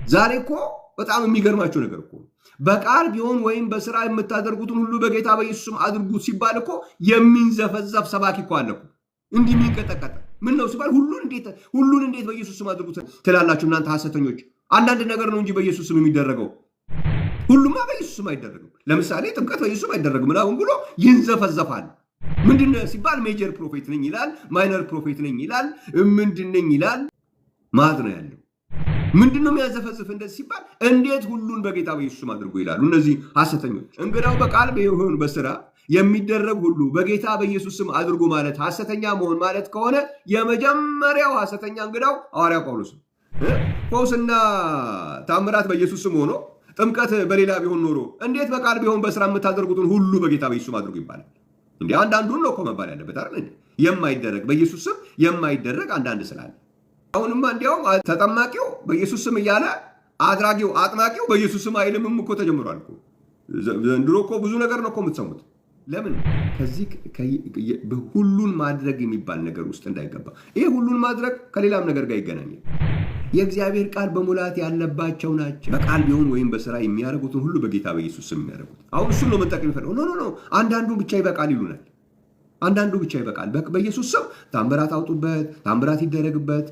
ዛሬ እኮ በጣም የሚገርማቸው ነገር እኮ በቃል ቢሆን ወይም በስራ የምታደርጉትን ሁሉ በጌታ በኢየሱስም አድርጉት ሲባል እኮ የሚንዘፈዘፍ ሰባኪ እኮ አለ እኮ እንዲህ የሚንቀጠቀጥ ምን ነው ሲባል ሁሉን እንዴት በኢየሱስም አድርጉት ትላላችሁ እናንተ ሐሰተኞች? አንዳንድ ነገር ነው እንጂ በኢየሱስም የሚደረገው ሁሉማ በኢየሱስም አይደረግም። ለምሳሌ ጥምቀት በኢየሱስም አይደረግም ምናምን ብሎ ይንዘፈዘፋል። ምንድነው ሲባል ሜጀር ፕሮፌት ነኝ ይላል፣ ማይነር ፕሮፌት ነኝ ይላል፣ ምንድነኝ ይላል ማለት ነው ያለው። ምንድነው የሚያዘፈዝፍ እንደዚህ ሲባል እንዴት ሁሉን በጌታ በኢየሱስም አድርጉ ይላሉ እነዚህ ሐሰተኞች። እንግዳው በቃል ቢሆን በስራ የሚደረግ ሁሉ በጌታ በኢየሱስም አድርጉ ማለት ሐሰተኛ መሆን ማለት ከሆነ የመጀመሪያው ሐሰተኛ እንግዳው ሐዋርያው ጳውሎስ ነው። ፈውስና ታምራት በኢየሱስም ሆኖ ጥምቀት በሌላ ቢሆን ኖሮ እንዴት በቃል ቢሆን በስራ የምታደርጉትን ሁሉ በጌታ በኢየሱስም አድርጉ ይባላል? እንዴ አንዳንዱን ነው እኮ መባል ያለበት አይደል? የማይደረግ በኢየሱስም የማይደረግ አንዳንድ ስላለ አሁንማ እንዲያውም ተጠማቂው በኢየሱስ ስም እያለ አድራጊው አጥማቂው በኢየሱስ ስም አይልምም እኮ ተጀምሯል እኮ። ዘንድሮ እኮ ብዙ ነገር ነው እኮ የምትሰሙት። ለምን ከዚህ ሁሉን ማድረግ የሚባል ነገር ውስጥ እንዳይገባ። ይሄ ሁሉን ማድረግ ከሌላም ነገር ጋር ይገናኛል። የእግዚአብሔር ቃል በሙላት ያለባቸው ናቸው። በቃል ቢሆን ወይም በስራ የሚያደርጉትን ሁሉ በጌታ በኢየሱስ ስም የሚያደርጉት። አሁን እሱን ነው መጠቀም ይፈልገው። ኖ አንዳንዱ ብቻ ይበቃል ይሉናል። አንዳንዱ ብቻ ይበቃል። በኢየሱስ ስም ታምራት አውጡበት፣ ታምራት ይደረግበት፣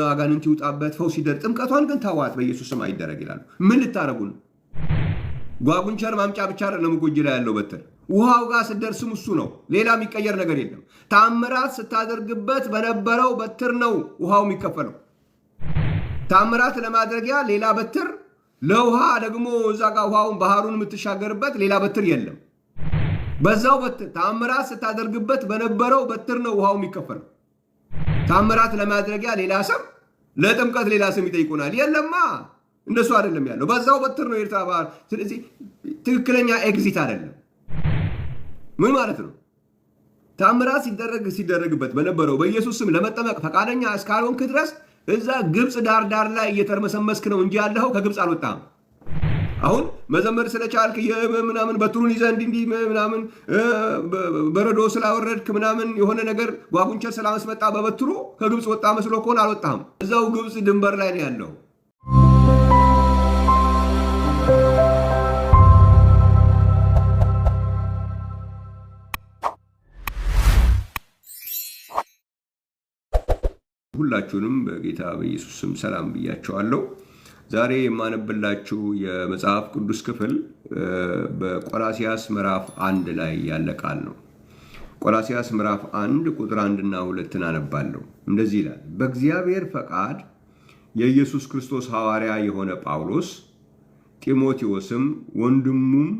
አጋንንት ይውጣበት፣ ፈውስ ይደረግ። ጥምቀቷን ግን ተዋት፣ በኢየሱስ ስም አይደረግ ይላሉ። ምን ልታረጉ ነው? ጓጉንቸር ማምጫ ብቻ አይደለም እኮ እጅ ላይ ያለው በትር። ውሃው ጋር ስትደርስም እሱ ነው። ሌላ የሚቀየር ነገር የለም። ታምራት ስታደርግበት በነበረው በትር ነው ውሃው የሚከፈለው። ታምራት ለማድረጊያ ሌላ በትር፣ ለውሃ ደግሞ እዛ ጋር ውሃውን ባህሩን የምትሻገርበት ሌላ በትር የለም። በዛው በትር ታምራት ስታደርግበት በነበረው በትር ነው ውሃው የሚከፈለው። ታምራት ለማድረጊያ ሌላ ስም፣ ለጥምቀት ሌላ ስም ይጠይቁናል። የለማ እንደሱ አይደለም ያለው። በዛው በትር ነው ኤርትራ ባህር። ስለዚህ ትክክለኛ ኤግዚት አይደለም። ምን ማለት ነው? ታምራት ሲደረግበት በነበረው በኢየሱስ ስም ለመጠመቅ ፈቃደኛ እስካልሆንክ ድረስ እዛ ግብፅ ዳር ላይ እየተርመሰመስክ ነው እንጂ ያለኸው ከግብፅ አልወጣም። አሁን መዘመር ስለቻልክ ምናምን በትሩን ይዘህ እንዲህ ምናምን በረዶ ስላወረድክ ምናምን የሆነ ነገር ጓጉንቸር ስላመስመጣ በበትሩ ከግብፅ ወጣ መስሎ ከሆነ አልወጣም። እዛው ግብፅ ድንበር ላይ ነው ያለው። ሁላችሁንም በጌታ በኢየሱስ ስም ሰላም ብያችኋለሁ። ዛሬ የማነብላችሁ የመጽሐፍ ቅዱስ ክፍል በቆላስይስ ምዕራፍ 1 ላይ ያለ ቃል ነው። ቆላስይስ ምዕራፍ 1 ቁጥር 1 እና 2 አነባለሁ። እንደዚህ ይላል። በእግዚአብሔር ፈቃድ የኢየሱስ ክርስቶስ ሐዋርያ የሆነ ጳውሎስ፣ ጢሞቴዎስም ወንድሙም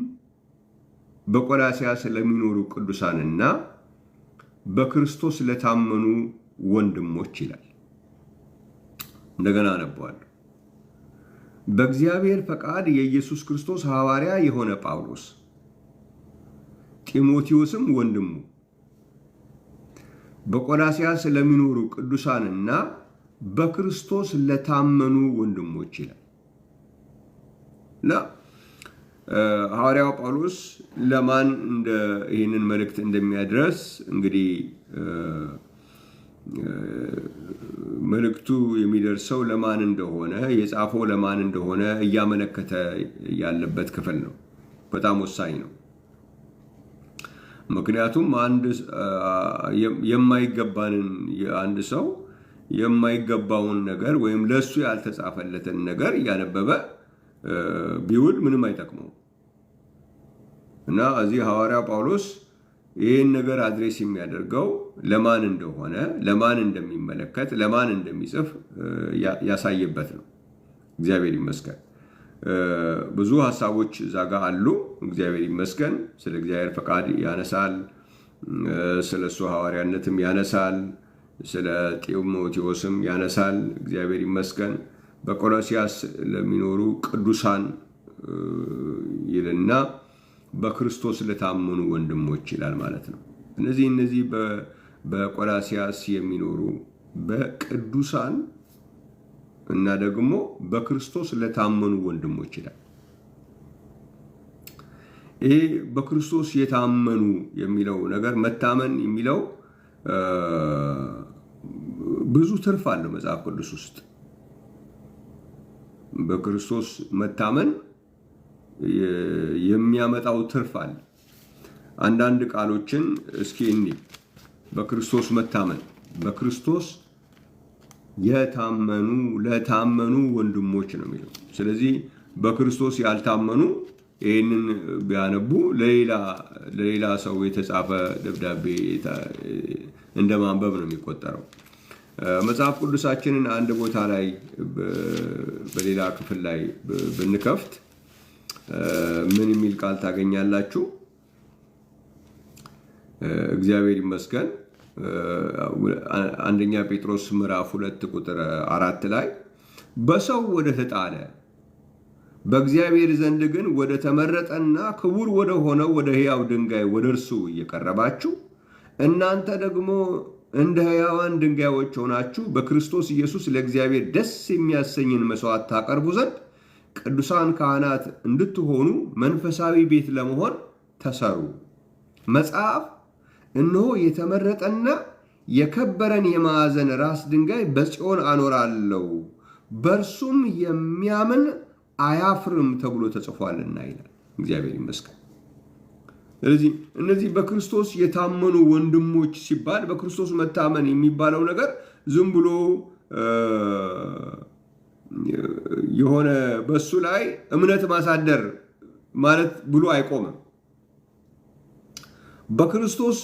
በቆላስይስ ለሚኖሩ ቅዱሳንና በክርስቶስ ለታመኑ ወንድሞች ይላል። እንደገና አነባዋለሁ። በእግዚአብሔር ፈቃድ የኢየሱስ ክርስቶስ ሐዋርያ የሆነ ጳውሎስ፣ ጢሞቴዎስም ወንድሙ በቆላስይስ ለሚኖሩ ቅዱሳንና በክርስቶስ ለታመኑ ወንድሞች ይላል። ሐዋርያው ጳውሎስ ለማን ይህንን መልእክት እንደሚያድረስ እንግዲህ መልእክቱ የሚደርሰው ለማን እንደሆነ የጻፈው ለማን እንደሆነ እያመለከተ ያለበት ክፍል ነው። በጣም ወሳኝ ነው። ምክንያቱም አንድ ሰው የማይገባውን ነገር ወይም ለሱ ያልተጻፈለትን ነገር እያነበበ ቢውል ምንም አይጠቅመው እና እዚህ ሐዋርያው ጳውሎስ ይህን ነገር አድሬስ የሚያደርገው ለማን እንደሆነ፣ ለማን እንደሚመለከት፣ ለማን እንደሚጽፍ ያሳየበት ነው። እግዚአብሔር ይመስገን። ብዙ ሐሳቦች እዛ ጋር አሉ። እግዚአብሔር ይመስገን። ስለ እግዚአብሔር ፈቃድ ያነሳል፣ ስለ እሱ ሐዋርያነትም ያነሳል፣ ስለ ጢሞቴዎስም ያነሳል። እግዚአብሔር ይመስገን። በቆላስይስ ለሚኖሩ ቅዱሳን ይልና በክርስቶስ ለታመኑ ወንድሞች ይላል ማለት ነው። እነዚህ በቆላስይስ የሚኖሩ በቅዱሳን እና ደግሞ በክርስቶስ ለታመኑ ወንድሞች ይላል። ይሄ በክርስቶስ የታመኑ የሚለው ነገር መታመን የሚለው ብዙ ትርፍ አለው መጽሐፍ ቅዱስ ውስጥ። በክርስቶስ መታመን የሚያመጣው ትርፍ አለ። አንዳንድ ቃሎችን እስኪ እንይ። በክርስቶስ መታመን፣ በክርስቶስ ለታመኑ ወንድሞች ነው የሚለው። ስለዚህ በክርስቶስ ያልታመኑ ይህንን ቢያነቡ ለሌላ ሰው የተጻፈ ደብዳቤ እንደ ማንበብ ነው የሚቆጠረው። መጽሐፍ ቅዱሳችንን አንድ ቦታ ላይ በሌላ ክፍል ላይ ብንከፍት ምን የሚል ቃል ታገኛላችሁ? እግዚአብሔር ይመስገን። አንደኛ ጴጥሮስ ምዕራፍ 2 ቁጥር 4 ላይ በሰው ወደ ተጣለ በእግዚአብሔር ዘንድ ግን ወደ ተመረጠና ክቡር ወደ ሆነው ወደ ሕያው ድንጋይ ወደ እርሱ እየቀረባችሁ እናንተ ደግሞ እንደ ሕያዋን ድንጋዮች ሆናችሁ በክርስቶስ ኢየሱስ ለእግዚአብሔር ደስ የሚያሰኝን መስዋዕት ታቀርቡ ዘንድ ቅዱሳን ካህናት እንድትሆኑ መንፈሳዊ ቤት ለመሆን ተሰሩ። መጽሐፍ እነሆ የተመረጠና የከበረን የማዕዘን ራስ ድንጋይ በጽዮን አኖራለሁ፣ በእርሱም የሚያምን አያፍርም ተብሎ ተጽፏልና ይላል። እግዚአብሔር ይመስገን። ስለዚህ እነዚህ በክርስቶስ የታመኑ ወንድሞች ሲባል በክርስቶስ መታመን የሚባለው ነገር ዝም ብሎ የሆነ በሱ ላይ እምነት ማሳደር ማለት ብሎ አይቆምም። በክርስቶስ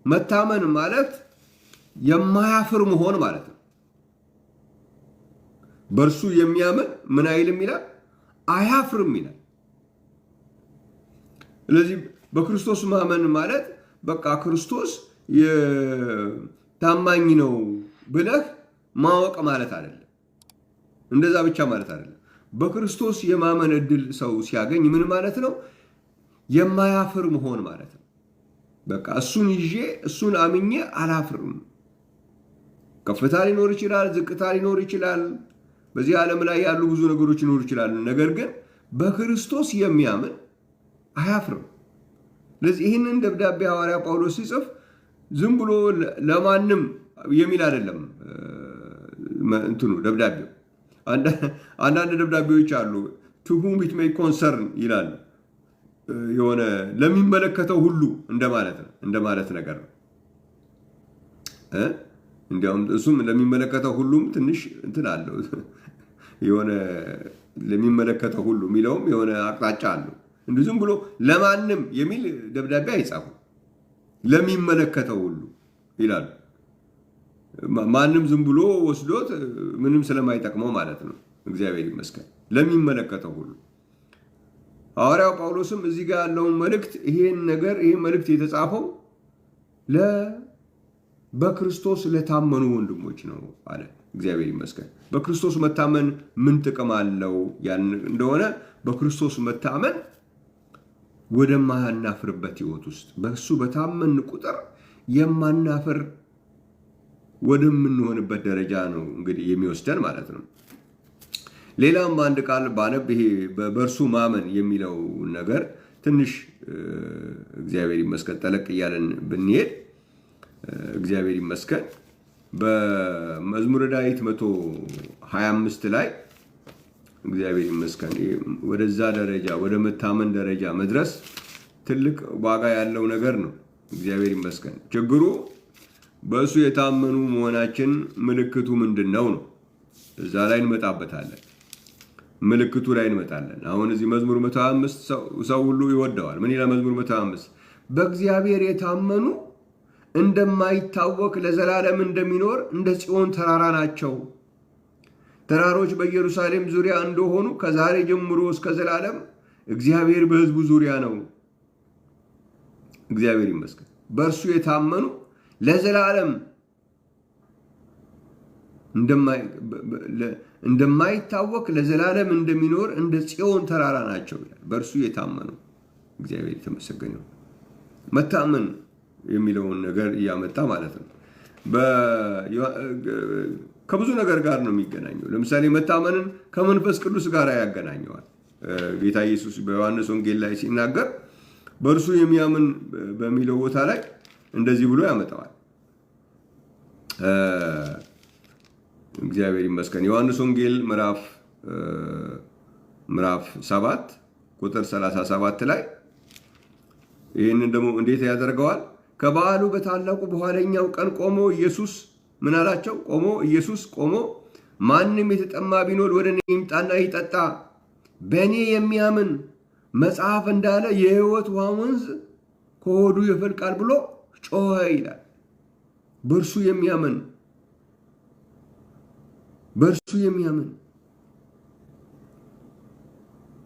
መታመን ማለት የማያፍር መሆን ማለት ነው። በእርሱ የሚያምን ምን አይልም ይላል? አያፍርም ይላል። ስለዚህ በክርስቶስ ማመን ማለት በቃ ክርስቶስ ታማኝ ነው ብለህ ማወቅ ማለት አይደለም። እንደዛ ብቻ ማለት አይደለም። በክርስቶስ የማመን እድል ሰው ሲያገኝ ምን ማለት ነው? የማያፍር መሆን ማለት ነው። በቃ እሱን ይዤ እሱን አምኜ አላፍርም። ከፍታ ሊኖር ይችላል፣ ዝቅታ ሊኖር ይችላል። በዚህ ዓለም ላይ ያሉ ብዙ ነገሮች ሊኖሩ ይችላሉ። ነገር ግን በክርስቶስ የሚያምን አያፍርም። ስለዚህ ይህንን ደብዳቤ ሐዋርያ ጳውሎስ ሲጽፍ ዝም ብሎ ለማንም የሚል አይደለም። እንትኑ ደብዳቤው አንዳንድ ደብዳቤዎች አሉ to whom it may concern ይላሉ። የሆነ ለሚመለከተው ሁሉ እንደማለት ነገር ነው። እንዲያውም እሱም ለሚመለከተው ሁሉም ትንሽ እንትን አለው። የሆነ ለሚመለከተው ሁሉ የሚለውም የሆነ አቅጣጫ አለው። እንዲሁ ዝም ብሎ ለማንም የሚል ደብዳቤ አይጻፉም። ለሚመለከተው ሁሉ ይላሉ። ማንም ዝም ብሎ ወስዶት ምንም ስለማይጠቅመው ማለት ነው። እግዚአብሔር ይመስገን። ለሚመለከተው ሁሉ ሐዋርያው ጳውሎስም እዚህ ጋር ያለውን መልእክት ይሄን መልእክት የተጻፈው በክርስቶስ ለታመኑ ወንድሞች ነው አለ። እግዚአብሔር ይመስገን። በክርስቶስ መታመን ምን ጥቅም አለው ያን እንደሆነ በክርስቶስ መታመን ወደማናፍርበት ሕይወት ውስጥ በእሱ በታመን ቁጥር የማናፍር ወደምንሆንበት ደረጃ ነው እንግዲህ የሚወስደን ማለት ነው። ሌላም አንድ ቃል ባነብ ይሄ በእርሱ ማመን የሚለው ነገር ትንሽ እግዚአብሔር ይመስገን ጠለቅ እያለን ብንሄድ እግዚአብሔር ይመስገን በመዝሙረ ዳዊት 125 ላይ እግዚአብሔር ይመስገን ወደዛ ደረጃ ወደ መታመን ደረጃ መድረስ ትልቅ ዋጋ ያለው ነገር ነው። እግዚአብሔር ይመስገን። ችግሩ በእሱ የታመኑ መሆናችን ምልክቱ ምንድነው ነው። እዛ ላይ እንመጣበታለን። ምልክቱ ላይ እንመጣለን። አሁን እዚህ መዝሙር 125 ሰው ሁሉ ይወደዋል። ምን ይላል መዝሙር 125? በእግዚአብሔር የታመኑ እንደማይታወክ ለዘላለም እንደሚኖር እንደ ጽዮን ተራራ ናቸው። ተራሮች በኢየሩሳሌም ዙሪያ እንደሆኑ ከዛሬ ጀምሮ እስከ ዘላለም እግዚአብሔር በሕዝቡ ዙሪያ ነው። እግዚአብሔር ይመስገን። በእርሱ የታመኑ ለዘላለም እንደማይታወክ ለዘላለም እንደሚኖር እንደ ጽዮን ተራራ ናቸው ይላል። በእርሱ የታመኑ እግዚአብሔር የተመሰገነ ነው። መታመን የሚለውን ነገር እያመጣ ማለት ነው። ከብዙ ነገር ጋር ነው የሚገናኘው። ለምሳሌ መታመንን ከመንፈስ ቅዱስ ጋር ያገናኘዋል። ጌታ ኢየሱስ በዮሐንስ ወንጌል ላይ ሲናገር በእርሱ የሚያምን በሚለው ቦታ ላይ እንደዚህ ብሎ ያመጣዋል። እግዚአብሔር ይመስገን። ዮሐንስ ወንጌል ምዕራፍ ምዕራፍ 7 ቁጥር 37 ላይ ይህንን ደግሞ እንዴት ያደርገዋል? ከበዓሉ በታላቁ በኋለኛው ቀን ቆሞ ኢየሱስ ምን አላቸው? ኢየሱስ ቆሞ ማንም የተጠማ ቢኖር ወደ እኔ ይምጣና ይጠጣ፣ በእኔ የሚያምን መጽሐፍ እንዳለ የሕይወት ውሃ ወንዝ ከሆዱ ይፈልቃል ብሎ ጮኸ ይላል። በእርሱ የሚያምን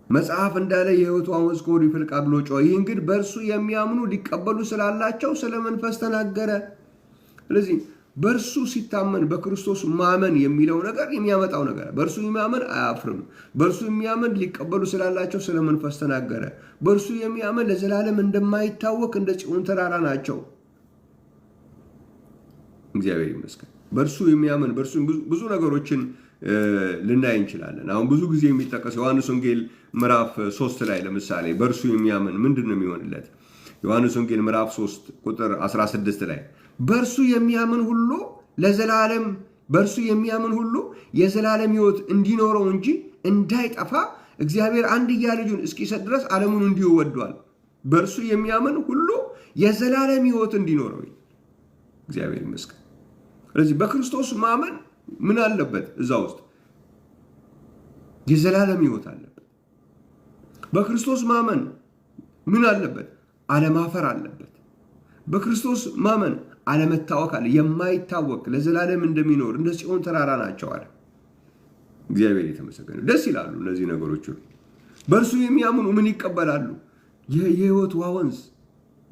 መጽሐፍ እንዳለ የሕይወት ውሃ ወንዝ ከሆዱ ይፈልቃል ብሎ ጮኸ። ይህን ግን በእርሱ የሚያምኑ ሊቀበሉ ስላላቸው ስለ መንፈስ ተናገረ። ስለዚህ በእርሱ ሲታመን በክርስቶስ ማመን የሚለው ነገር የሚያመጣው ነገር፣ በእርሱ የሚያምን አያፍርም። በእርሱ የሚያምን ሊቀበሉ ስላላቸው ስለ መንፈስ ተናገረ። በእርሱ የሚያምን ለዘላለም እንደማይታወክ እንደ ጽዮን ተራራ ናቸው። እግዚአብሔር ይመስገን። በእርሱ የሚያምን በእርሱ ብዙ ነገሮችን ልናይ እንችላለን። አሁን ብዙ ጊዜ የሚጠቀስ ዮሐንስ ወንጌል ምዕራፍ 3 ላይ ለምሳሌ በእርሱ የሚያምን ምንድን ነው የሚሆንለት? ዮሐንስ ወንጌል ምዕራፍ 3 ቁጥር 16 ላይ በእርሱ የሚያምን ሁሉ የዘላለም ሕይወት እንዲኖረው እንጂ እንዳይጠፋ እግዚአብሔር አንድያ ልጁን እስኪሰጥ ድረስ ዓለሙን እንዲሁ ወዷል። በእርሱ የሚያምን ሁሉ የዘላለም ሕይወት እንዲኖረው። እግዚአብሔር ይመስገን። ስለዚህ በክርስቶስ ማመን ምን አለበት? እዛ ውስጥ የዘላለም ሕይወት አለበት። በክርስቶስ ማመን ምን አለበት? አለማፈር አለበት። በክርስቶስ ማመን አለመታወክ አለ። የማይታወቅ ለዘላለም እንደሚኖር እንደ ጽዮን ተራራ ናቸው አለ። እግዚአብሔር የተመሰገነ። ደስ ይላሉ እነዚህ ነገሮች። በእርሱ የሚያምኑ ምን ይቀበላሉ? የሕይወት ውሃ ወንዝ።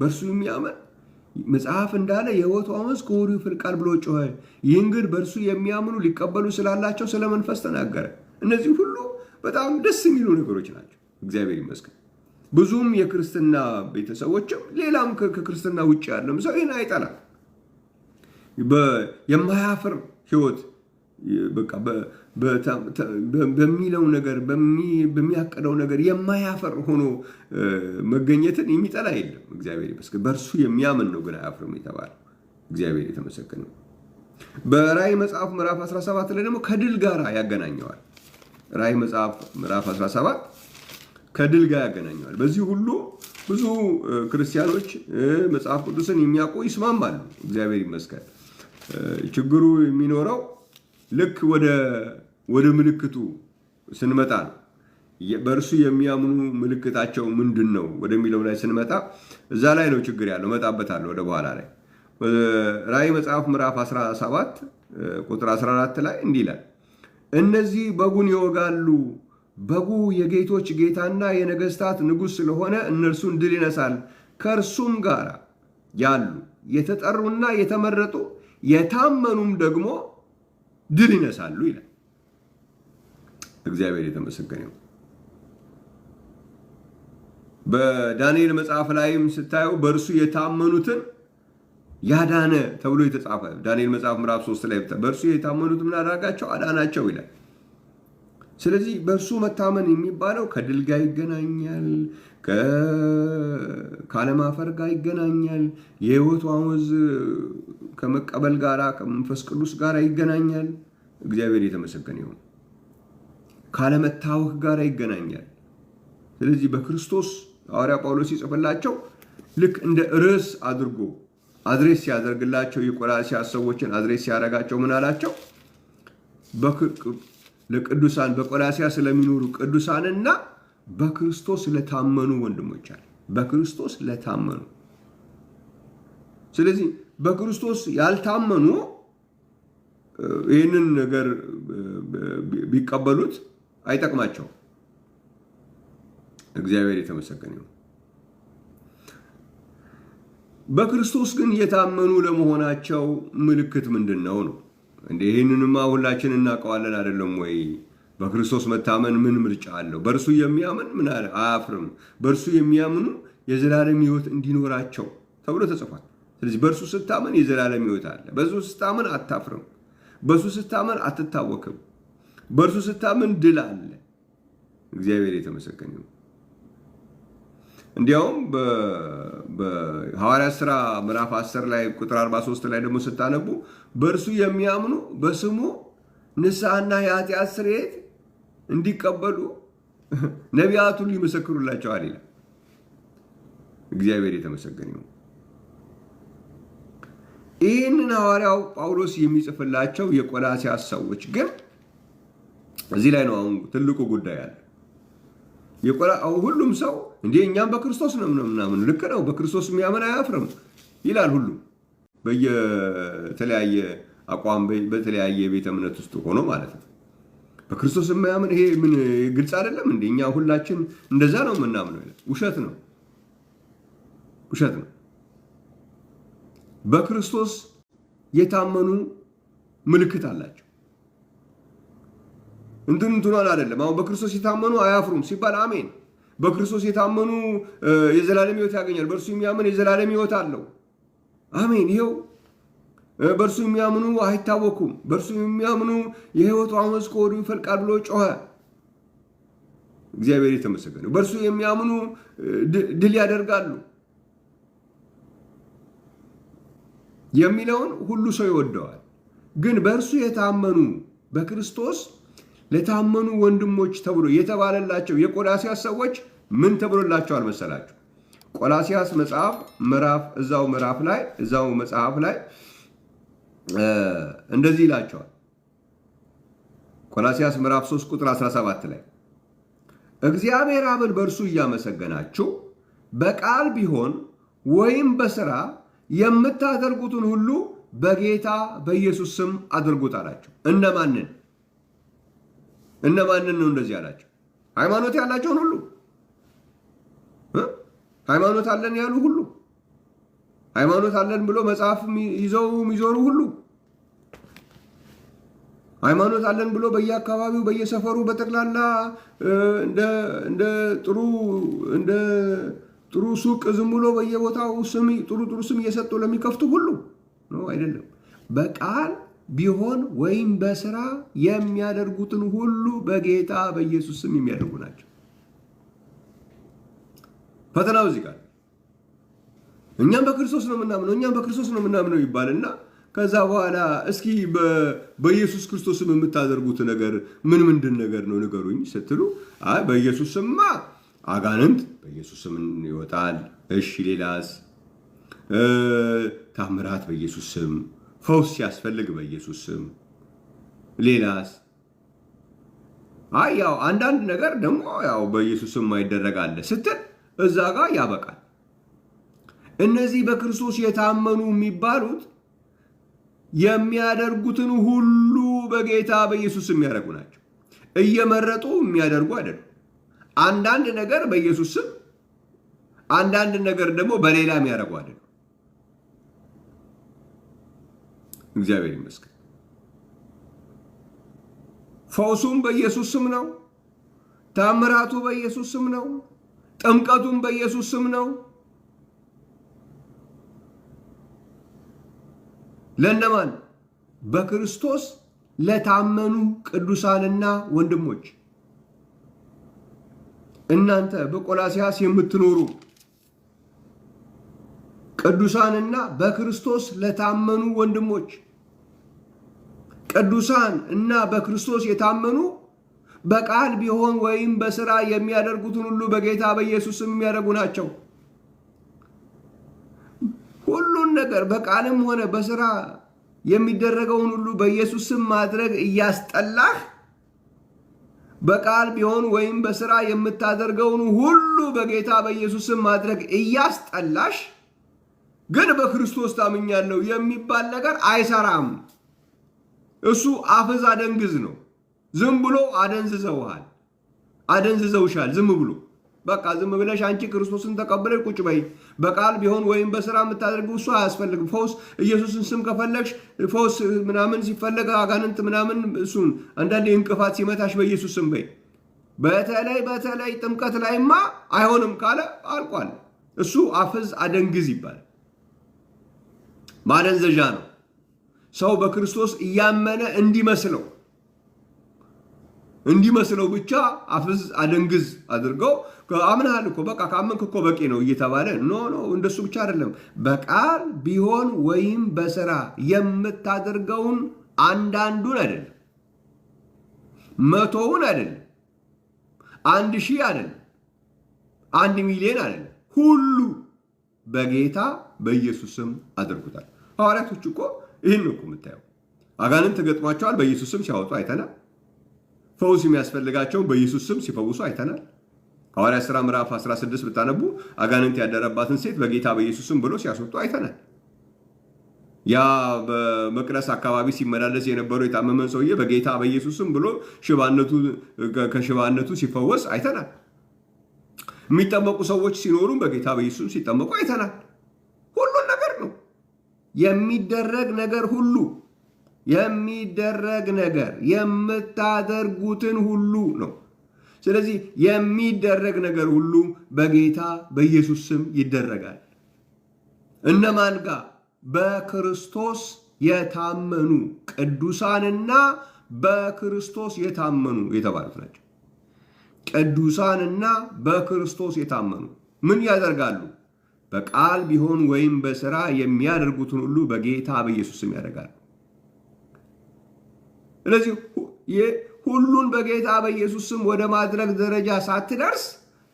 በእርሱ የሚያምን መጽሐፍ እንዳለ የሕይወት ውሃ ወንዝ ከሆዱ ይፈልቃል ብሎ ጮኸ። ይህን ግን በእርሱ የሚያምኑ ሊቀበሉ ስላላቸው ስለ መንፈስ ተናገረ። እነዚህ ሁሉ በጣም ደስ የሚሉ ነገሮች ናቸው። እግዚአብሔር ይመስገን። ብዙም የክርስትና ቤተሰቦችም ሌላም ከክርስትና ውጭ ያለም ሰው ይህን አይጠላም። የማያፍር ሕይወት በቃ በሚለው ነገር በሚያቀደው ነገር የማያፈር ሆኖ መገኘትን የሚጠላ የለም። እግዚአብሔር ይመስገን። በእርሱ የሚያምን ነው ግን አያፍርም የተባለ። እግዚአብሔር የተመሰገነ። በራእይ መጽሐፍ ምዕራፍ 17 ላይ ደግሞ ከድል ጋር ያገናኘዋል። ራእይ መጽሐፍ ምዕራፍ 17 ከድል ጋር ያገናኘዋል። በዚህ ሁሉ ብዙ ክርስቲያኖች መጽሐፍ ቅዱስን የሚያውቁ ይስማማሉ። እግዚአብሔር ይመስገን። ችግሩ የሚኖረው ልክ ወደ ምልክቱ ስንመጣ ነው። በእርሱ የሚያምኑ ምልክታቸው ምንድን ነው ወደሚለው ላይ ስንመጣ እዛ ላይ ነው ችግር ያለው። እመጣበታለሁ ወደ በኋላ ላይ። ራእይ መጽሐፍ ምዕራፍ 17 ቁጥር 14 ላይ እንዲህ ይላል፣ እነዚህ በጉን ይወጋሉ፣ በጉ የጌቶች ጌታና የነገስታት ንጉሥ ስለሆነ እነርሱን ድል ይነሳል፣ ከእርሱም ጋር ያሉ የተጠሩና የተመረጡ የታመኑም ደግሞ ድል ይነሳሉ ይላል። እግዚአብሔር የተመሰገነ። በዳንኤል መጽሐፍ ላይም ስታየው በእርሱ የታመኑትን ያዳነ ተብሎ የተጻፈ ዳንኤል መጽሐፍ ምዕራፍ 3 ላይ በእርሱ የታመኑትን ምን አደረጋቸው? አዳናቸው ይላል። ስለዚህ በእርሱ መታመን የሚባለው ከድል ጋር ይገናኛል፣ ካለማፈር ጋር ይገናኛል፣ የሕይወት ወንዝ ከመቀበል ጋር ከመንፈስ ቅዱስ ጋር ይገናኛል። እግዚአብሔር የተመሰገነ ይሁን። ካለመታወክ ጋር ይገናኛል። ስለዚህ በክርስቶስ ሐዋርያ ጳውሎስ ሲጽፍላቸው ልክ እንደ ርዕስ አድርጎ አድሬስ ሲያደርግላቸው የቆላስይስ ሰዎችን አድሬስ ሲያደርጋቸው ምን አላቸው? ለቅዱሳን በቆላስይስ ስለሚኖሩ ቅዱሳንና በክርስቶስ ለታመኑ ወንድሞች አለ። በክርስቶስ ለታመኑ። ስለዚህ በክርስቶስ ያልታመኑ ይህንን ነገር ቢቀበሉት አይጠቅማቸውም። እግዚአብሔር የተመሰገነ ይሁን። በክርስቶስ ግን የታመኑ ለመሆናቸው ምልክት ምንድን ነው? ይህንንማ ሁላችን እናውቀዋለን አይደለም ወይ? በክርስቶስ መታመን ምን ምርጫ አለው? በእርሱ የሚያምን ምን አያፍርም፣ በእርሱ የሚያምኑ የዘላለም ሕይወት እንዲኖራቸው ተብሎ ተጽፏል። ስለዚህ በእርሱ ስታመን የዘላለም ሕይወት አለ። በእርሱ ስታመን አታፍርም፣ በእርሱ ስታመን አትታወክም፣ በእርሱ ስታመን ድል አለ። እግዚአብሔር የተመሰገነ ይሁን። እንዲያውም በሐዋርያት ሥራ ምዕራፍ 10 ላይ ቁጥር 43 ላይ ደግሞ ስታነቡ በእርሱ የሚያምኑ በስሙ ንስሐና የኃጢአት ስርየት እንዲቀበሉ ነቢያት ሁሉ ይመሰክሩላቸዋል ይላል። እግዚአብሔር የተመሰገነ ይሁን። ይህንን ሐዋርያው ጳውሎስ የሚጽፍላቸው የቆላስይስ ሰዎች ግን እዚህ ላይ ነው አሁን ትልቁ ጉዳይ አለ። ሁሉም ሰው እንዴ እኛም በክርስቶስ ነው ምናምን ልክ ነው፣ በክርስቶስ የሚያምን አያፍርም ይላል። ሁሉም በየተለያየ አቋም በተለያየ ቤተ እምነት ውስጥ ሆኖ ማለት ነው። በክርስቶስ የማያምን ይሄ ምን ግልጽ አይደለም እንዴ? እኛ ሁላችን እንደዛ ነው የምናምነው ይላል። ውሸት ነው፣ ውሸት ነው። በክርስቶስ የታመኑ ምልክት አላቸው። እንትኗን አይደለም። አሁን በክርስቶስ የታመኑ አያፍሩም ሲባል አሜን። በክርስቶስ የታመኑ የዘላለም ሕይወት ያገኛል። በእርሱ የሚያምን የዘላለም ሕይወት አለው። አሜን። ይኸው በእርሱ የሚያምኑ አይታወኩም፣ በእርሱ የሚያምኑ የሕይወቱ አመፅ ከሆዱ ይፈልቃል ብሎ ጮኸ። እግዚአብሔር የተመሰገነ። በእርሱ የሚያምኑ ድል ያደርጋሉ የሚለውን ሁሉ ሰው ይወደዋል። ግን በእርሱ የታመኑ በክርስቶስ ለታመኑ ወንድሞች ተብሎ የተባለላቸው የቆላስይስ ሰዎች ምን ተብሎላቸዋል መሰላችሁ? ቆላስይስ መጽሐፍ እዛው መጽሐፍ ላይ እንደዚህ ይላቸዋል። ቆላስይስ ምዕራፍ 3 ቁጥር 17 ላይ እግዚአብሔር አብን በእርሱ እያመሰገናችሁ በቃል ቢሆን ወይም በሥራ የምታደርጉትን ሁሉ በጌታ በኢየሱስ ስም አድርጉት አላቸው። እነማንን ነው እንደዚህ አላቸው? ሃይማኖት ያላቸውን ሁሉ፣ ሃይማኖት አለን ያሉ ሁሉ፣ ሃይማኖት አለን ብሎ መጽሐፍ ይዘው የሚዞሩ ሁሉ፣ ሃይማኖት አለን ብሎ በየአካባቢው በየሰፈሩ በጠቅላላ እንደ ጥሩ ሱቅ ዝም ብሎ በየቦታው ጥሩ ስም እየሰጡ ለሚከፍቱ ሁሉ ነው አይደለም። በቃል ቢሆን ወይም በሥራ የሚያደርጉትን ሁሉ በጌታ በኢየሱስ ስም የሚያደርጉ ናቸው። ፈተናው እዚህ ጋር እኛም በክርስቶስ ነው የምናምነው ይባልና ከዛ በኋላ እስኪ በኢየሱስ ክርስቶስ ስም የምታደርጉት ነገር ምንድን ነገር ነው ንገሩኝ ስትሉ፣ አይ በኢየሱስ ስምማ አጋንንት በኢየሱስ ስም ይወጣል። እሺ ሌላስ? ታምራት በኢየሱስ ስም፣ ፈውስ ሲያስፈልግ በኢየሱስ ስም፣ ሌላስ? አይ ያው አንዳንድ ነገር ደግሞ ያው በኢየሱስ ስም ማይደረግ አለ ስትል እዛ ጋር ያበቃል። እነዚህ በክርስቶስ የታመኑ የሚባሉት የሚያደርጉትን ሁሉ በጌታ በኢየሱስ ስም የሚያደርጉ ናቸው። እየመረጡ የሚያደርጉ አይደሉም። አንዳንድ ነገር በኢየሱስ ስም፣ አንዳንድ ነገር ደግሞ በሌላ የሚያደርጉ አይደሉም። እግዚአብሔር ይመስገን። ፈውሱም በኢየሱስ ስም ነው። ታምራቱ በኢየሱስ ስም ነው። ጥምቀቱም በኢየሱስ ስም ነው። ለእነማን? በክርስቶስ ለታመኑ ቅዱሳንና ወንድሞች። እናንተ በቆላስይስ የምትኖሩ ቅዱሳንና በክርስቶስ ለታመኑ ወንድሞች፣ ቅዱሳን እና በክርስቶስ የታመኑ በቃል ቢሆን ወይም በሥራ የሚያደርጉትን ሁሉ በጌታ በኢየሱስ ስም የሚያደርጉ ናቸው። ሁሉን ነገር በቃልም ሆነ በሥራ የሚደረገውን ሁሉ በኢየሱስ ስም ማድረግ እያስጠላህ፣ በቃል ቢሆን ወይም በሥራ የምታደርገውን ሁሉ በጌታ በኢየሱስ ስም ማድረግ እያስጠላሽ ግን በክርስቶስ ታምኛለሁ የሚባል ነገር አይሰራም። እሱ አፍዝ አደንግዝ ነው። ዝም ብሎ አደንዝዘውሻል። ዝም ብሎ በቃ ዝም ብለሽ አንቺ ክርስቶስን ተቀበለሽ ቁጭ በይ። በቃል ቢሆን ወይም በሥራ የምታደርገው እሱ አያስፈልግም። ፈውስ ኢየሱስን ስም ከፈለግሽ ፈውስ ምናምን ሲፈለግ አጋንንት ምናምን እሱን አንዳንዴ እንቅፋት ሲመታሽ በኢየሱስ ስም በይ። በተለይ ጥምቀት ላይማ አይሆንም ካለ አልቋል። እሱ አፍዝ አደንግዝ ይባላል። ማደንዘዣ ነው። ሰው በክርስቶስ እያመነ እንዲመስለው ብቻ አፍዝ አደንግዝ አድርገው አምናሃል እኮ በቃ ካመንክ እኮ በቂ ነው እየተባለ ኖ እንደሱ ብቻ አይደለም። በቃል ቢሆን ወይም በሥራ የምታደርገውን አንዳንዱን አይደለም፣ 100ውን አይደለም፣ 1,000 አይደለም፣ 1,000,000 አይደለም፣ ሁሉ በጌታ በኢየሱስ ስም አድርጉታል። ሐዋርያቶች እኮ ይህን እኮ የምታየው አጋንንት ገጥሟቸዋል፣ በኢየሱስ ስም ሲያወጡ አይተናል። ፈውስ የሚያስፈልጋቸውን በኢየሱስ ስም ሲፈውሱ አይተናል። ሐዋርያት ሥራ ምዕራፍ 16 ብታነቡ አጋንንት ያደረባትን ሴት በጌታ በኢየሱስ ስም ብሎ ሲያስወጡ አይተናል። ያ በመቅደስ አካባቢ ሲመላለስ የነበረው የታመመን ሰውዬ በጌታ በኢየሱስ ስም ብሎ ከሽባነቱ ሲፈወስ አይተናል። የሚጠመቁ ሰዎች ሲኖሩም በጌታ በኢየሱስ ሲጠመቁ አይተናል። ሁሉን ነገር ነው የሚደረግ ነገር ሁሉ የሚደረግ ነገር የምታደርጉትን ሁሉ ነው። ስለዚህ የሚደረግ ነገር ሁሉ በጌታ በኢየሱስ ስም ይደረጋል። እነማን ጋር? በክርስቶስ የታመኑ ቅዱሳንና በክርስቶስ የታመኑ የተባሉት ናቸው። ቅዱሳንና በክርስቶስ የታመኑ ምን ያደርጋሉ? በቃል ቢሆን ወይም በሥራ የሚያደርጉትን ሁሉ በጌታ በኢየሱስ ስም ያደርጋሉ። ስለዚህ ሁሉን በጌታ በኢየሱስ ስም ወደ ማድረግ ደረጃ ሳትደርስ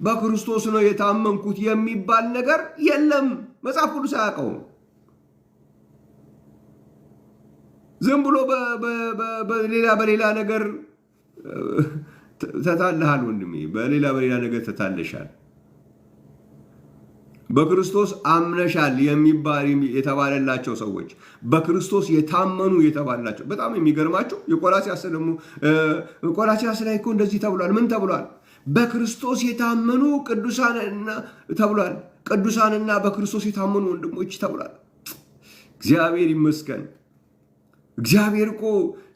በክርስቶስ ነው የታመንኩት የሚባል ነገር የለም። መጽሐፍ ቅዱስ አያውቀውም። ዝም ብሎ በሌላ ነገር ተታለሃል ወንድሜ፣ በሌላ ነገር ተታለሻል። በክርስቶስ አምነሻል የተባለላቸው ሰዎች በክርስቶስ የታመኑ የተባለላቸው በጣም የሚገርማቸው ቆላስይስ ላይ እኮ እንደዚህ ተብሏል። ምን ተብሏል? በክርስቶስ የታመኑ ቅዱሳንና ተብሏል። ቅዱሳንና በክርስቶስ የታመኑ ወንድሞች ተብሏል። እግዚአብሔር ይመስገን። እግዚአብሔር እኮ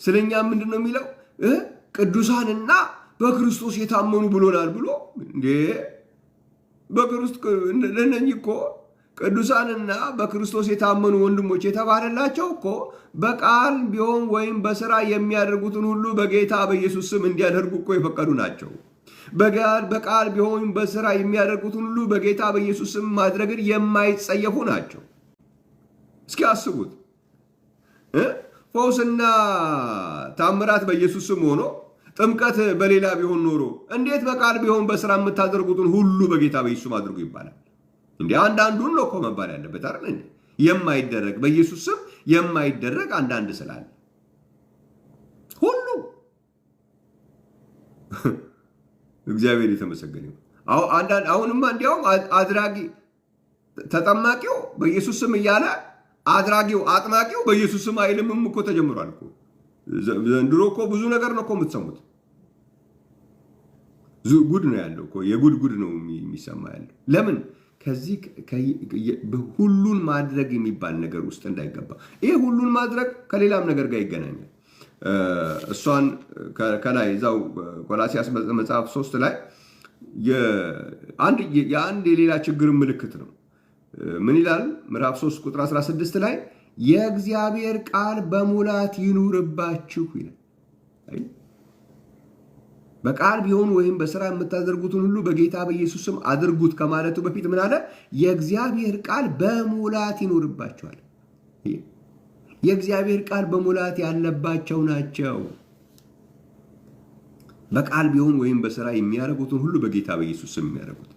ስለኛ ምንድን ነው የሚለው? ቅዱሳንና በክርስቶስ የታመኑ ብሎናል ብሎ እንዴ! ለእነኚህ እኮ ቅዱሳንና በክርስቶስ የታመኑ ወንድሞች የተባለላቸው እኮ በቃል ቢሆን ወይም በሥራ የሚያደርጉትን ሁሉ በጌታ በኢየሱስ ስም እንዲያደርጉ እኮ የፈቀዱ ናቸው። በቃል ቢሆን በሥራ የሚያደርጉትን ሁሉ በጌታ በኢየሱስ ስም ማድረግን የማይጸየፉ ናቸው። እስኪ አስቡት። ፈውስና ታምራት በኢየሱስ ስም ሆኖ ጥምቀት በሌላ ቢሆን ኖሮ እንዴት በቃል ቢሆን በሥራ የምታደርጉትን ሁሉ በጌታ በኢየሱስ ስም አድርጉ ይባላል? እንዴ አንዳንዱን ነው እኮ መባል ያለበት አይደል እንዴ? የማይደረግ በኢየሱስ ስም የማይደረግ አንዳንድ ስላለ ሁሉ እግዚአብሔር የተመሰገነ ይሁን። አሁንማ እንዲያውም አድራጊ ተጠማቂው በኢየሱስ ስም እያለ አድራጊው አጥማቂው በኢየሱስ ስም አይልምም እኮ ተጀምሯል እኮ። ዘንድሮ እኮ ብዙ ነገር ነው እኮ የምትሰሙት። ጉድ ነው ያለው እኮ፣ የጉድ ነው የሚሰማ ያለው። ለምን? ከዚህ ሁሉን ማድረግ የሚባል ነገር ውስጥ እንዳይገባ። ይሄ ሁሉን ማድረግ ከሌላም ነገር ጋር ይገናኛል። እሷን ከላይ እዛው ቆላስይስ መጽሐፍ 3 ላይ የአንድ የሌላ ችግር ምልክት ነው። ምን ይላል? ምዕራፍ 3 ቁጥር 16 ላይ የእግዚአብሔር ቃል በሙላት ይኑርባችሁ ይላል። በቃል ቢሆን ወይም በሥራ የምታደርጉትን ሁሉ በጌታ በኢየሱስ ስም አድርጉት ከማለቱ በፊት ምን አለ? የእግዚአብሔር ቃል በሙላት ይኑርባችኋል። የእግዚአብሔር ቃል በሙላት ያለባቸው ናቸው። በቃል ቢሆን ወይም በሥራ የሚያደርጉትን ሁሉ በጌታ በኢየሱስ ስም የሚያደርጉት።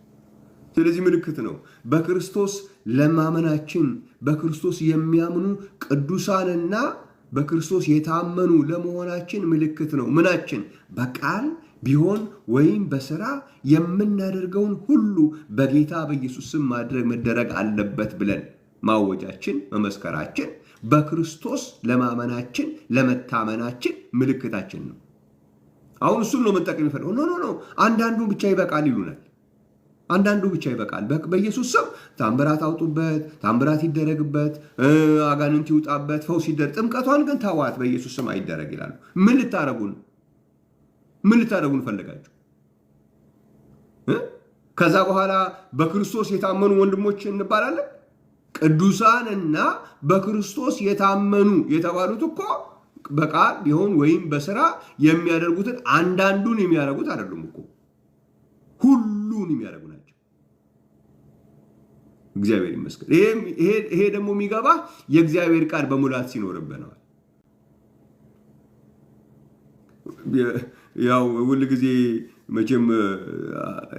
ስለዚህ ምልክት ነው። በክርስቶስ ለማመናችን በክርስቶስ የሚያምኑ ቅዱሳንና በክርስቶስ የታመኑ ለመሆናችን ምልክት ነው። ምናችን? በቃል ቢሆን ወይም በሥራ የምናደርገውን ሁሉ በጌታ በኢየሱስ ስም መደረግ አለበት ብለን ማወጃችን፣ መመስከራችን በክርስቶስ ለማመናችን ለመታመናችን ምልክታችን ነው። አሁን እሱን ነው መጠቀም ይፈልገው። ኖ አንዳንዱ ብቻ ይበቃል ይሉናል። አንዳንዱ ብቻ ይበቃል። በኢየሱስ ስም ታምራት አውጡበት፣ ታምራት ይደረግበት፣ አጋንንት ይውጣበት፣ ፈውስ ይደረግ። ጥምቀቷን ግን ተዋት፣ በኢየሱስ ስም አይደረግ ይላሉ። ምን ልታረጉን ፈለጋችሁ? ከዛ በኋላ በክርስቶስ የታመኑ ወንድሞች እንባላለን። ቅዱሳንና በክርስቶስ የታመኑ የተባሉት እኮ በቃል ቢሆን ወይም በሥራ የሚያደርጉትን አንዳንዱን የሚያደርጉት አይደሉም እኮ፣ ሁሉን የሚያደርጉ ናቸው። እግዚአብሔር ይመስገን። ይሄ ደግሞ የሚገባ የእግዚአብሔር ቃል በሙላት ሲኖርብህ ነው። ያው ሁል ጊዜ መቼም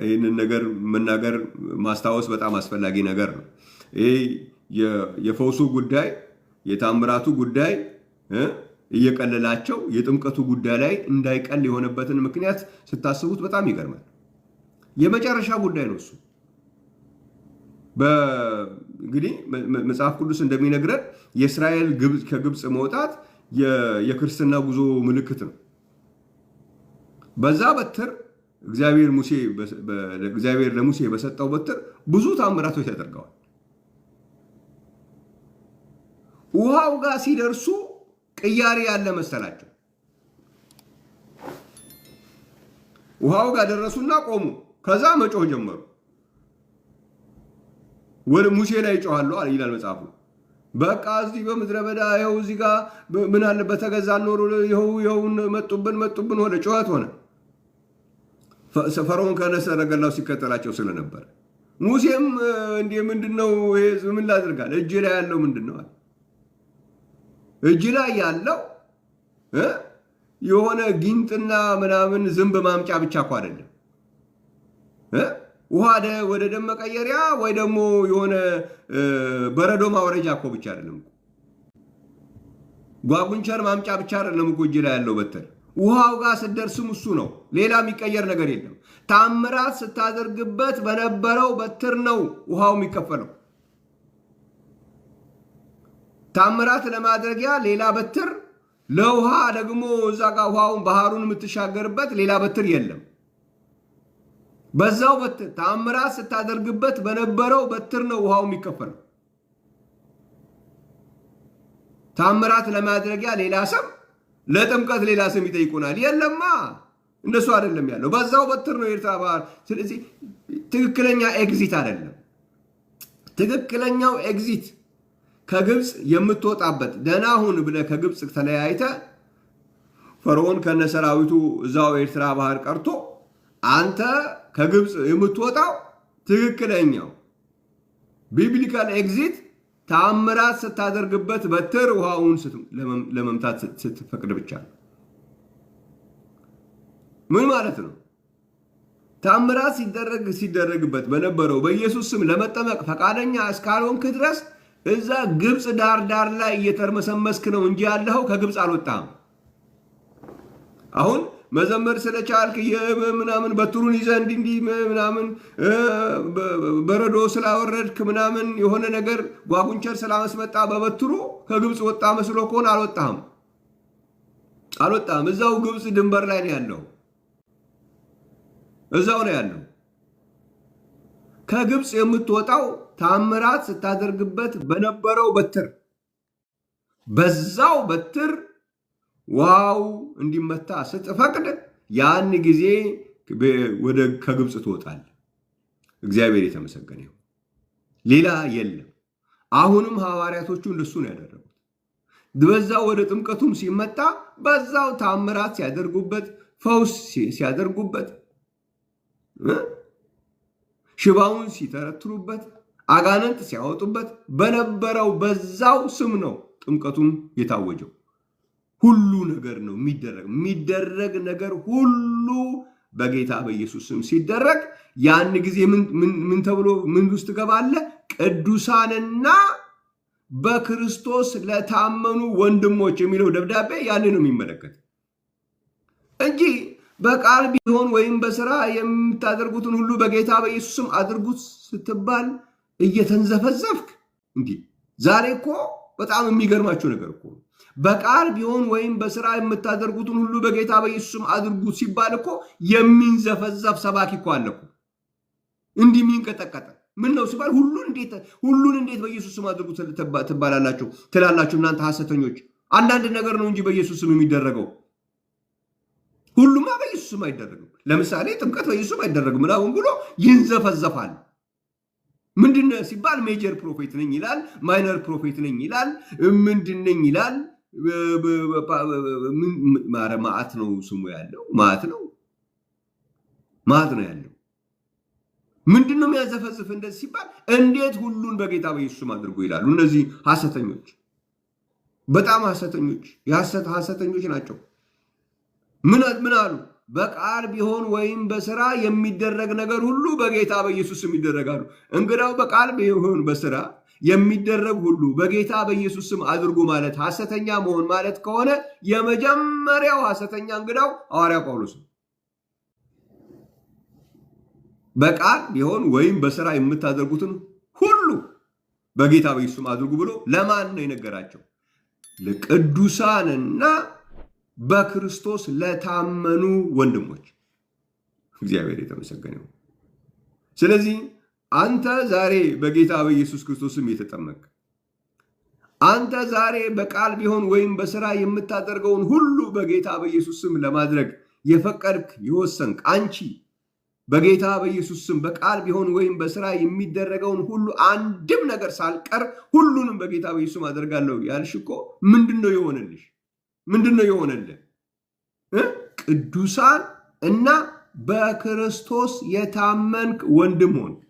ይህንን ነገር መናገር ማስታወስ በጣም አስፈላጊ ነገር ነው። ይሄ የፈውሱ ጉዳይ የታምራቱ ጉዳይ እየቀለላቸው የጥምቀቱ ጉዳይ ላይ እንዳይቀል የሆነበትን ምክንያት ስታስቡት በጣም ይገርማል። የመጨረሻ ጉዳይ ነው እሱ። እንግዲህ መጽሐፍ ቅዱስ እንደሚነግረን የእስራኤል ከግብፅ መውጣት የክርስትና ጉዞ ምልክት ነው። በዛ በትር እግዚአብሔር ለሙሴ በሰጠው በትር ብዙ ታምራቶች ያደርገዋል። ውሃው ጋር ሲደርሱ ቅያሬ ያለ መሰላቸው። ውሃው ጋር ደረሱና ቆሙ። ከዛ መጮህ ጀመሩ። ወደ ሙሴ ላይ ይጮሃሉ ይላል መጽሐፉ። በቃ እዚህ በምድረ በዳ ይኸው እዚህ ጋር ምን አለ በተገዛ ኖሮ ይኸው መጡብን ሆነ፣ ጩኸት ሆነ። ፈርዖን ከነሰረገላው ሲከተላቸው ስለነበር ሙሴም እንዲህ ምንድነው ምን ላድርጋል? እጅ ላይ ያለው ምንድነው አለ። እጅ ላይ ያለው የሆነ ጊንጥና ምናምን ዝንብ ማምጫ ብቻ እኮ አይደለም። ውሃ ወደ ደም መቀየሪያ ወይ ደግሞ የሆነ በረዶ ማውረጃ እኮ ብቻ አይደለም። ጓጉንቸር ማምጫ ብቻ አይደለም እኮ እጅ ላይ ያለው በትር። ውሃው ጋር ስትደርስም እሱ ነው። ሌላ የሚቀየር ነገር የለም። ታምራት ስታደርግበት በነበረው በትር ነው ውሃው የሚከፈለው። ታምራት ለማድረጊያ ሌላ በትር፣ ለውሃ ደግሞ እዛ ጋር ውሃውን ባህሩን የምትሻገርበት ሌላ በትር የለም። በዛው በትር ታምራት ስታደርግበት በነበረው በትር ነው ውሃው የሚከፈለው። ታምራት ለማድረጊያ ሌላ ስም፣ ለጥምቀት ሌላ ስም ይጠይቁናል። የለማ እንደሱ አይደለም ያለው። በዛው በትር ነው የኤርትራ ባህር። ስለዚህ ትክክለኛ ኤግዚት አይደለም። ትክክለኛው ኤግዚት ከግብፅ የምትወጣበት ደህና ሁን ብለህ ከግብፅ ተለያይተ ፈርዖን ከነሰራዊቱ እዛው ኤርትራ ባህር ቀርቶ አንተ ከግብፅ የምትወጣው ትክክለኛው ቢብሊካል ኤግዚት ታምራት ስታደርግበት በትር ውሃውን ለመምታት ስትፈቅድ ብቻ ነው። ምን ማለት ነው? ታምራት ሲደረግበት በነበረው በኢየሱስ ስም ለመጠመቅ ፈቃደኛ እስካልሆንክ ድረስ እዛ ግብፅ ዳር ላይ እየተርመሰመስክ ነው እንጂ ያለኸው ከግብፅ አልወጣም። አሁን መዘመር ስለቻልክ ምናምን በትሩን ይዘህ እንዲህ ምናምን በረዶ ስላወረድክ ምናምን የሆነ ነገር ጓጉንቸር ስላመስመጣ በበትሩ ከግብፅ ወጣ መስሎ ከሆነ አልወጣም። እዛው ግብፅ ድንበር ላይ ነው ያለው። እዛው ነው ያለው። ከግብፅ የምትወጣው ታምራት ስታደርግበት በነበረው በትር፣ በዛው በትር ዋው እንዲመታ ስትፈቅድ ያን ጊዜ ከግብፅ ትወጣለህ። እግዚአብሔር የተመሰገነ ይሁን። ሌላ የለም። አሁንም ሐዋርያቶቹ እንደሱ ነው ያደረጉት። በዛው ወደ ጥምቀቱም ሲመጣ በዛው ታምራት ሲያደርጉበት፣ ፈውስ ሲያደርጉበት፣ ሽባውን ሲተረትሩበት፣ አጋንንት ሲያወጡበት በነበረው በዛው ስም ነው ጥምቀቱም የታወጀው። ሁሉ ነገር ነው የሚደረግ ነገር ሁሉ በጌታ በኢየሱስ ስም ሲደረግ ያን ጊዜ ምን ተብሎ ምን ውስጥ ትገባለህ? ቅዱሳንና በክርስቶስ ለታመኑ ወንድሞች የሚለው ደብዳቤ ያን ነው የሚመለከት እንጂ በቃል ቢሆን ወይም በስራ የምታደርጉትን ሁሉ በጌታ በኢየሱስ ስም አድርጉት ስትባል እየተንዘፈዘፍክ እንዲህ። ዛሬ እኮ በጣም የሚገርማቸው ነገር እኮ በቃል ቢሆን ወይም በስራ የምታደርጉትን ሁሉ በጌታ በኢየሱስ ስም አድርጉት ሲባል እኮ የሚንዘፈዘፍ ሰባኪ እኮ አለ እኮ እንዲህ የሚንቀጠቀጠ። ምን ነው ሲባል ሁሉን እንዴት በኢየሱስ ስም አድርጉት ትባላላችሁ ትላላችሁ እናንተ ሐሰተኞች። አንዳንድ ነገር ነው እንጂ በኢየሱስ ስም የሚደረገው ሁሉማ በኢየሱስ ስም አይደረግም። ለምሳሌ ጥምቀት በኢየሱስ ስም አይደረግም ምናምን ብሎ ይንዘፈዘፋል። ምንድነው ሲባል ሜጀር ፕሮፌት ነኝ ይላል፣ ማይነር ፕሮፌት ነኝ ይላል፣ ምንድን ነኝ ይላል። ማዕት ነው ስሙ ያለው፣ ማዕት ነው ያለው። ምንድን ነው የሚያዘፈዝፍ እንደዚህ ሲባል እንዴት ሁሉን በጌታ በኢየሱስ ስም አድርጎ ይላሉ። እነዚህ ሐሰተኞች፣ በጣም ሐሰተኞች፣ ሐሰተኞች ናቸው። ምን አሉ? በቃል ቢሆን ወይም በስራ የሚደረግ ነገር ሁሉ በጌታ በኢየሱስ ስም ይደረጋሉ። እንግዳው በቃል ቢሆን በስራ የሚደረግ ሁሉ በጌታ በኢየሱስ ስም አድርጉ ማለት ሐሰተኛ መሆን ማለት ከሆነ የመጀመሪያው ሐሰተኛ እንግዳው ሐዋርያ ጳውሎስ ነው። በቃል ቢሆን ወይም በስራ የምታደርጉትን ሁሉ በጌታ በኢየሱስ ስም አድርጉ ብሎ ለማን ነው የነገራቸው? ለቅዱሳንና በክርስቶስ ለታመኑ ወንድሞች። እግዚአብሔር የተመሰገነ ይሁን። ስለዚህ አንተ ዛሬ በጌታ በኢየሱስ ክርስቶስም የተጠመቅ አንተ ዛሬ በቃል ቢሆን ወይም በስራ የምታደርገውን ሁሉ በጌታ በኢየሱስ ስም ለማድረግ የፈቀድክ የወሰንክ አንቺ በጌታ በኢየሱስ ስም በቃል ቢሆን ወይም በስራ የሚደረገውን ሁሉ አንድም ነገር ሳልቀር ሁሉንም በጌታ በኢየሱስ ስም አደርጋለሁ ያልሽ እኮ ምንድነው የሆነልሽ? ምንድነው የሆነልህ? ቅዱሳን እና በክርስቶስ የታመንክ ወንድም ሆንክ።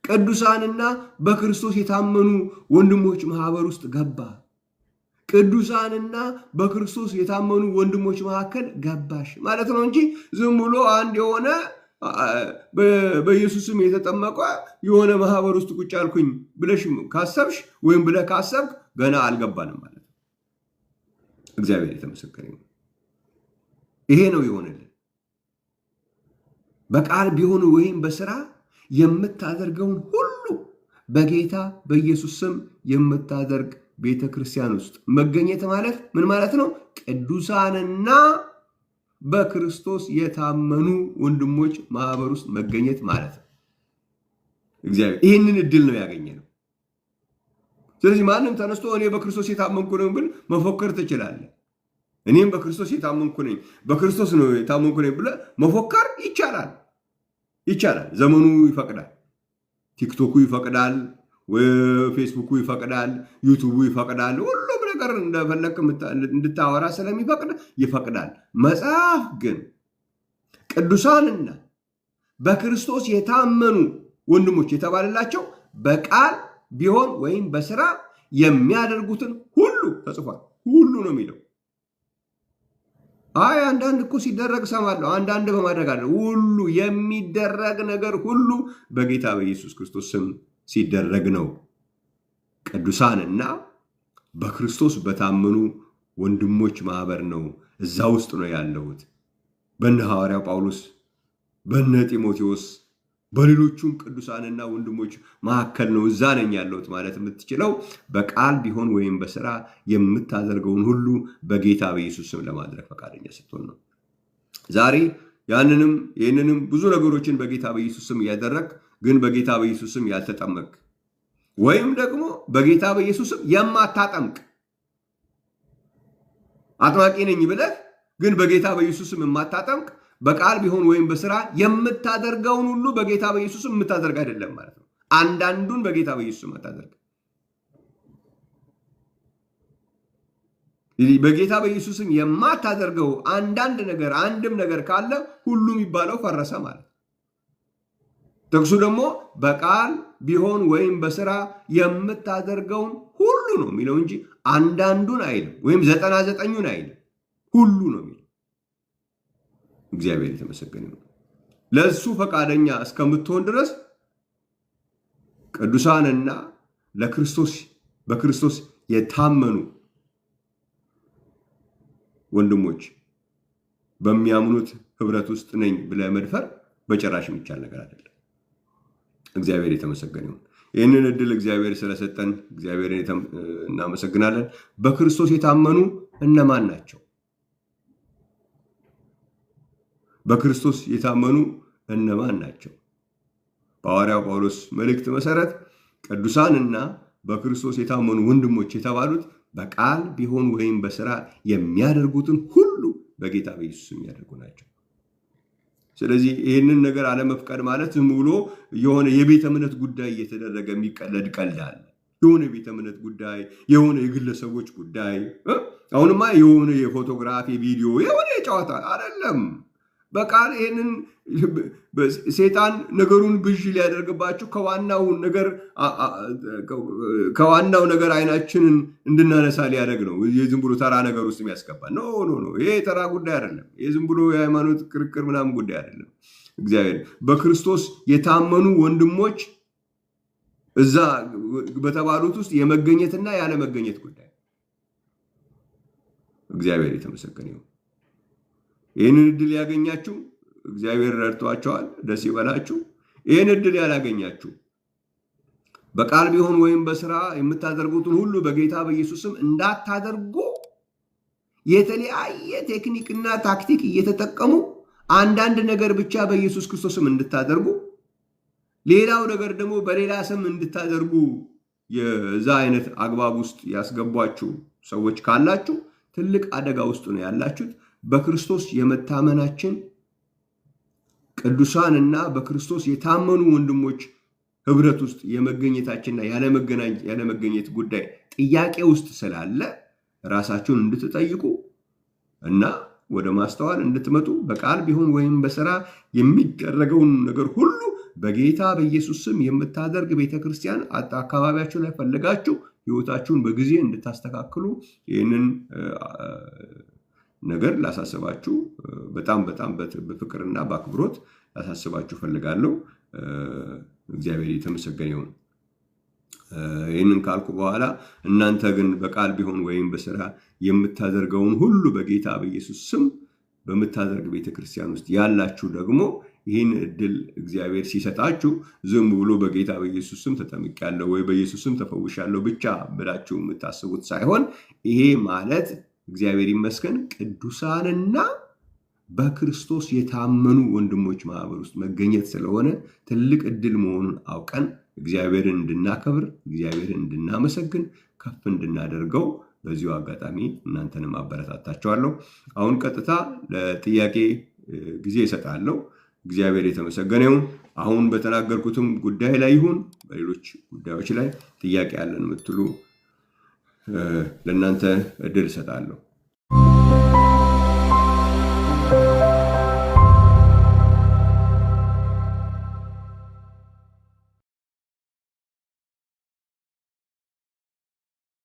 ቅዱሳንና በክርስቶስ የታመኑ ወንድሞች ማህበር ውስጥ ገባ። ቅዱሳንና በክርስቶስ የታመኑ ወንድሞች መካከል ገባሽ ማለት ነው እንጂ ዝም ብሎ አንድ የሆነ በኢየሱስም የተጠመቀ የሆነ ማህበር ውስጥ ቁጭ አልኩኝ ብለሽ ካሰብሽ ወይም ብለህ ካሰብክ ገና አልገባንም ማለት ነው። እግዚአብሔር የተመሰገነ ይሁን። ይሄ ነው የሆነልን። በቃል ቢሆን ወይም በስራ የምታደርገውን ሁሉ በጌታ በኢየሱስ ስም የምታደርግ ቤተ ክርስቲያን ውስጥ መገኘት ማለት ምን ማለት ነው? ቅዱሳንና በክርስቶስ የታመኑ ወንድሞች ማህበር ውስጥ መገኘት ማለት ነው። እግዚአብሔር ይህንን እድል ነው ያገኘነው። ስለዚህ ማንም ተነስቶ እኔ በክርስቶስ የታመንኩ ነኝ ብል መፎከር ትችላለህ። እኔም በክርስቶስ የታመንኩ ነኝ፣ በክርስቶስ ነው የታመንኩ ነኝ ብለህ መፎከር ይቻላል። ዘመኑ ይፈቅዳል። ቲክቶኩ ይፈቅዳል፣ ፌስቡኩ ይፈቅዳል፣ ዩቱቡ ይፈቅዳል። ሁሉም ነገር እንደፈለክ እንድታወራ ስለሚፈቅድ ይፈቅዳል። መጽሐፍ ግን ቅዱሳንና በክርስቶስ የታመኑ ወንድሞች የተባለላቸው በቃል ቢሆን ወይም በስራ የሚያደርጉትን ሁሉ ተጽፏል። ሁሉ ነው የሚለው። አንዳንድ እኮ ሲደረግ ሰማለሁ፣ አንዳንድ በማድረግ አለ። ሁሉ የሚደረግ ነገር ሁሉ በጌታ በኢየሱስ ክርስቶስ ስም ሲደረግ ነው። ቅዱሳንና በክርስቶስ በታመኑ ወንድሞች ማህበር ነው። እዛ ውስጥ ነው ያለሁት። በነ ሐዋርያው ጳውሎስ፣ በነ ጢሞቴዎስ፣ በሌሎቹም ቅዱሳንና ወንድሞች መካከል ነው። እዛ ነኝ ያለሁት ማለት የምትችለው በቃል ቢሆን ወይም በስራ የምታደርገውን ሁሉ በጌታ በኢየሱስ ስም ለማድረግ ፈቃደኛ ስትሆን ነው። ዛሬ ይህንንም ብዙ ነገሮችን በጌታ በኢየሱስ ስም እያደረግ ግን በጌታ በኢየሱስ ስም ያልተጠመቅ ወይም ደግሞ በጌታ በኢየሱስ ስም የማታጠምቅ አጥማቂ ነኝ ብለህ ግን በጌታ በኢየሱስ ስም የማታጠምቅ በቃል ቢሆን ወይም በስራ የምታደርገውን ሁሉ በጌታ በኢየሱስ ስም የምታደርግ አይደለም ማለት ነው። አንዳንዱን በጌታ በኢየሱስ ስም አታደርግ። በጌታ በኢየሱስ ስም የማታደርገው አንዳንድ ነገር አንድም ነገር ካለ ሁሉ የሚባለው ፈረሰ ማለት ነው። ጥቅሱ ደግሞ በቃል ቢሆን ወይም በስራ የምታደርገውን ሁሉ ነው የሚለው እንጂ አንዳንዱን አይልም፣ ወይም 99ን አይልም። ሁሉ ነው የሚለው። እግዚአብሔር የተመሰገነ ነው። ለሱ ፈቃደኛ እስከምትሆን ድረስ ቅዱሳንና በክርስቶስ የታመኑ ወንድሞች በሚያምኑት ህብረት ውስጥ ነኝ ብለህ መድፈር በጭራሽ የሚቻል ነገር አይደለም። እግዚአብሔር የተመሰገነ ይሁን። ይህንን እድል እግዚአብሔር ስለሰጠን እግዚአብሔርን እናመሰግናለን። በክርስቶስ የታመኑ እነማን ናቸው? በክርስቶስ የታመኑ እነማን ናቸው? በሐዋርያው ጳውሎስ መልእክት መሰረት ቅዱሳንና በክርስቶስ የታመኑ ወንድሞች የተባሉት በቃል ቢሆን ወይም በስራ የሚያደርጉትን ሁሉ በጌታ በኢየሱስ የሚያደርጉ ናቸው። ስለዚህ ይህንን ነገር አለመፍቀድ ማለት ዝም ብሎ የሆነ የቤተ እምነት ጉዳይ እየተደረገ የሚቀለድ ቀልድ አለ። የሆነ የቤተ እምነት ጉዳይ፣ የሆነ የግለሰቦች ጉዳይ፣ አሁንማ የሆነ የፎቶግራፊ የቪዲዮ የሆነ የጨዋታ አይደለም። በቃል ይህንን ሴጣን ነገሩን ብዥ ሊያደርግባችሁ ከዋናው ነገር አይናችንን እንድናነሳ ሊያደርግ ነው። ዝም ብሎ ተራ ነገር ውስጥ የሚያስገባ ኖ ይሄ ተራ ጉዳይ አይደለም። ይሄ ዝም ብሎ የሃይማኖት ክርክር ምናምን ጉዳይ አይደለም። እግዚአብሔር በክርስቶስ የታመኑ ወንድሞች እዛ በተባሉት ውስጥ የመገኘትና ያለ መገኘት ጉዳይ። እግዚአብሔር የተመሰገነ ይሁን። ይህንን እድል ያገኛችሁ እግዚአብሔር ረድቷቸዋል፣ ደስ ይበላችሁ። ይህን እድል ያላገኛችሁ በቃል ቢሆን ወይም በስራ የምታደርጉትን ሁሉ በጌታ በኢየሱስ ስም እንዳታደርጉ የተለያየ ቴክኒክና ታክቲክ እየተጠቀሙ አንዳንድ ነገር ብቻ በኢየሱስ ክርስቶስ ስም እንድታደርጉ፣ ሌላው ነገር ደግሞ በሌላ ስም እንድታደርጉ የዛ አይነት አግባብ ውስጥ ያስገቧችሁ ሰዎች ካላችሁ ትልቅ አደጋ ውስጥ ነው ያላችሁት። በክርስቶስ የመታመናችን ቅዱሳንና በክርስቶስ የታመኑ ወንድሞች ህብረት ውስጥ የመገኘታችንና ያለመገኘት ጉዳይ ጥያቄ ውስጥ ስላለ ራሳችሁን እንድትጠይቁ እና ወደ ማስተዋል እንድትመጡ በቃል ቢሆን ወይም በስራ የሚደረገውን ነገር ሁሉ በጌታ በኢየሱስ ስም የምታደርግ ቤተክርስቲያን አካባቢያችሁ ላይ ፈልጋችሁ ህይወታችሁን በጊዜ እንድታስተካክሉ ይህንን ነገር ላሳስባችሁ በጣም በፍቅርና በአክብሮት ላሳስባችሁ ፈልጋለሁ። እግዚአብሔር የተመሰገነ ይሁን። ይህንን ካልኩ በኋላ እናንተ ግን በቃል ቢሆን ወይም በስራ የምታደርገውን ሁሉ በጌታ በኢየሱስ ስም በምታደርግ ቤተክርስቲያን ውስጥ ያላችሁ ደግሞ ይህን እድል እግዚአብሔር ሲሰጣችሁ ዝም ብሎ በጌታ በኢየሱስ ስም ተጠምቄያለሁ ወይ በኢየሱስ ስም ተፈውሻለሁ ብቻ ብላችሁ የምታስቡት ሳይሆን ይሄ ማለት እግዚአብሔር ይመስገን ቅዱሳንና በክርስቶስ የታመኑ ወንድሞች ማህበር ውስጥ መገኘት ስለሆነ ትልቅ እድል መሆኑን አውቀን እግዚአብሔርን እንድናከብር፣ እግዚአብሔርን እንድናመሰግን፣ ከፍ እንድናደርገው በዚሁ አጋጣሚ እናንተንም አበረታታችኋለሁ። አሁን ቀጥታ ለጥያቄ ጊዜ እሰጣለሁ። እግዚአብሔር የተመሰገነ ይሁን። አሁን በተናገርኩትም ጉዳይ ላይ ይሁን በሌሎች ጉዳዮች ላይ ጥያቄ ያለን የምትሉ ለእናንተ እድል እሰጣለሁ።